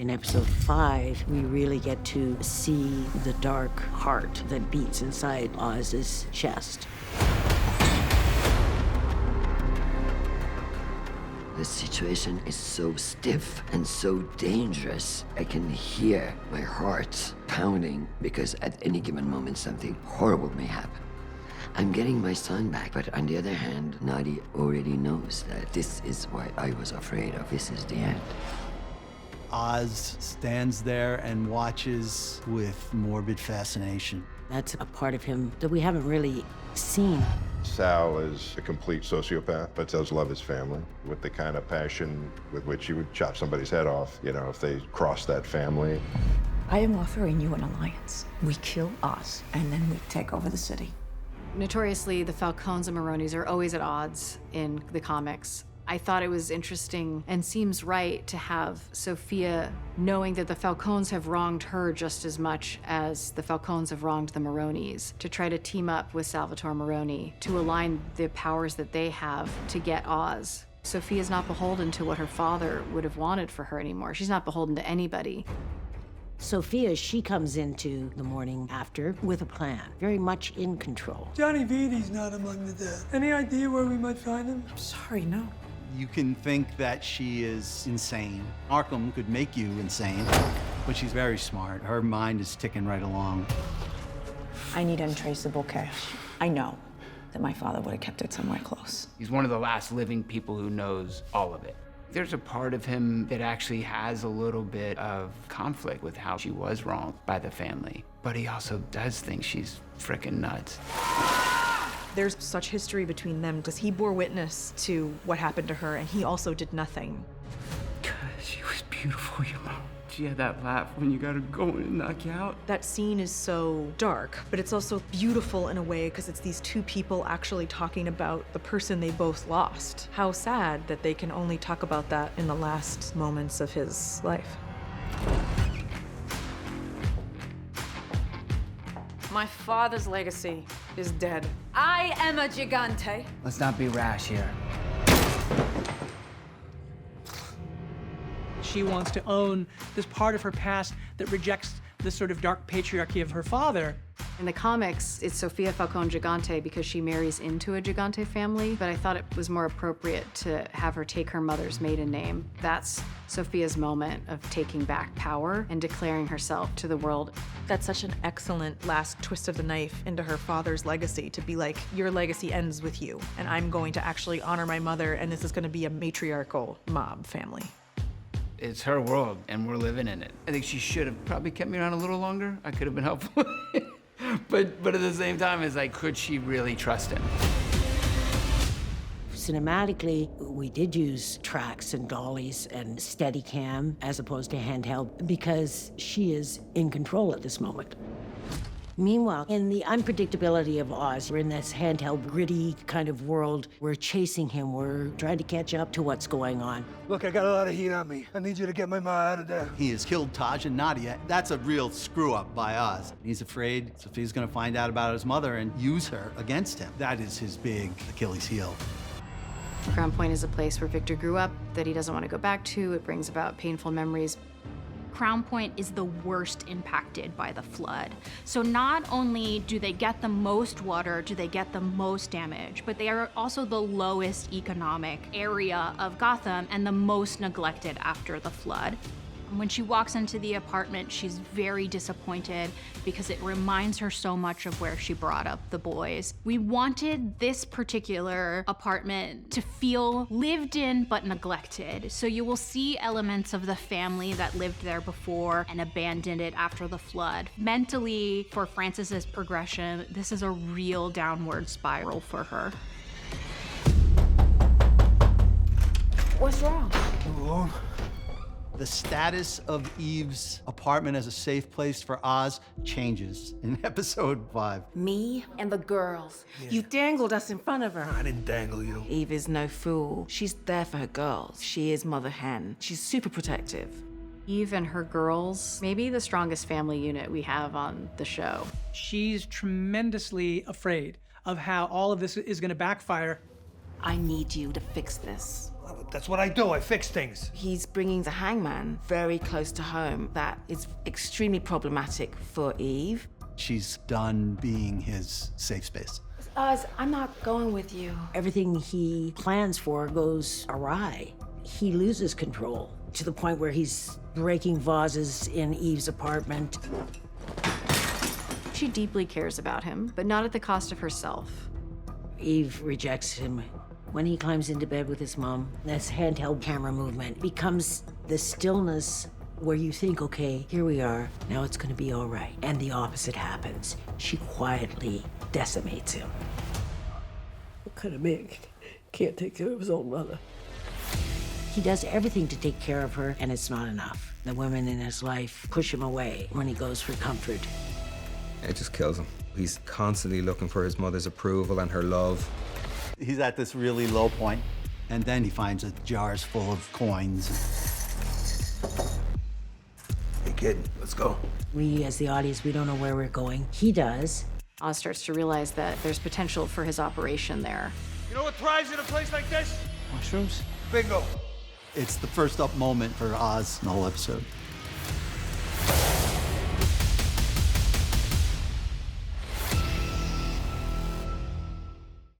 In episode 5, we really get to see the dark heart that beats inside Oz's chest. The situation is so stiff and so dangerous. I can hear my heart pounding because at any given moment something horrible may happen. I'm getting my son back, but on the other hand, Nadi already knows that this is what I was afraid of. This is the end. Oz stands there and watches with morbid fascination. That's a part of him that we haven't really seen. Sal is a complete sociopath, but does love his family with the kind of passion with which he would chop somebody's head off, you know, if they crossed that family. I am offering you an alliance. We kill Oz, and then we take over the city. Notoriously, the Falcones and Maronis are always at odds in the comics. I thought it was interesting and seems right to have Sophia knowing that the Falcones have wronged her just as much as the Falcones have wronged the Maronis, to try to team up with Salvatore Maroni to align the powers that they have to get Oz. Sophia's not beholden to what her father would have wanted for her anymore. She's not beholden to anybody. Sophia, she comes into the morning after with a plan, very much in control. Johnny Vidi's not among the dead. Any idea where we might find him? I'm sorry, no. You can think that she is insane. Arkham could make you insane, but she's very smart. Her mind is ticking right along. I need untraceable cash. I know that my father would have kept it somewhere close. He's one of the last living people who knows all of it. There's a part of him that actually has a little bit of conflict with how she was wronged by the family, but he also does think she's frickin' nuts. There's such history between them because he bore witness to what happened to her and he also did nothing. She was beautiful, your mom. She had that laugh when you got her going and knock you out. That scene is so dark, but it's also beautiful in a way because it's these two people actually talking about the person they both lost. How sad that they can only talk about that in the last moments of his life. My father's legacy is dead. I am a gigante. Let's not be rash here. She wants to own this part of her past that rejects this sort of dark patriarchy of her father. In the comics, it's Sofia Falcone Gigante because she marries into a Gigante family, but I thought it was more appropriate to have her take her mother's maiden name. That's Sophia's moment of taking back power and declaring herself to the world. That's such an excellent last twist of the knife into her father's legacy, to be like, your legacy ends with you, and I'm going to actually honor my mother, and this is going to be a matriarchal mob family. It's her world, and we're living in it. I think she should have probably kept me around a little longer. I could have been helpful. but at the same time, it's like, could she really trust him? Cinematically, we did use tracks and dollies and Steadicam as opposed to handheld because she is in control at this moment. Meanwhile, in the unpredictability of Oz, we're in this handheld, gritty kind of world. We're chasing him. We're trying to catch up to what's going on. Look, I got a lot of heat on me. I need you to get my ma out of there. He has killed Taj and Nadia. That's a real screw-up by Oz. He's afraid Sophia's gonna find out about his mother and use her against him. That is his big Achilles heel. Crown Point is a place where Victor grew up that he doesn't want to go back to. It brings about painful memories. Crown Point is the worst impacted by the flood. So not only do they get the most water, do they get the most damage, but they are also the lowest economic area of Gotham and the most neglected after the flood. When she walks into the apartment, she's very disappointed because it reminds her so much of where she brought up the boys. We wanted this particular apartment to feel lived in but neglected. So you will see elements of the family that lived there before and abandoned it after the flood. Mentally, for Frances's progression, this is a real downward spiral for her. What's wrong? I'm alone. The status of Eve's apartment as a safe place for Oz changes in episode 5. Me and the girls. You dangled us in front of her. I didn't dangle you. Eve is no fool. She's there for her girls. She is mother hen. She's super protective. Eve and her girls, maybe the strongest family unit we have on the show. She's tremendously afraid of how all of this is going to backfire. I need you to fix this. That's what I do. I fix things. He's bringing the hangman very close to home. That is extremely problematic for Eve. She's done being his safe space. Oz, I'm not going with you. Everything he plans for goes awry. He loses control to the point where he's breaking vases in Eve's apartment. She deeply cares about him, but not at the cost of herself. Eve rejects him. When he climbs into bed with his mom, this handheld camera movement becomes the stillness where you think, okay, here we are, now it's gonna be all right. And the opposite happens. She quietly decimates him. What kind of man can't take care of his own mother? He does everything to take care of her, and it's not enough. The women in his life push him away when he goes for comfort. It just kills him. He's constantly looking for his mother's approval and her love. He's at this really low point, and then he finds jars full of coins. Hey, kid, let's go. We, as the audience, we don't know where we're going. He does. Oz starts to realize that there's potential for his operation there. You know what thrives in a place like this? Mushrooms? Bingo. It's the first up moment for Oz in the whole episode.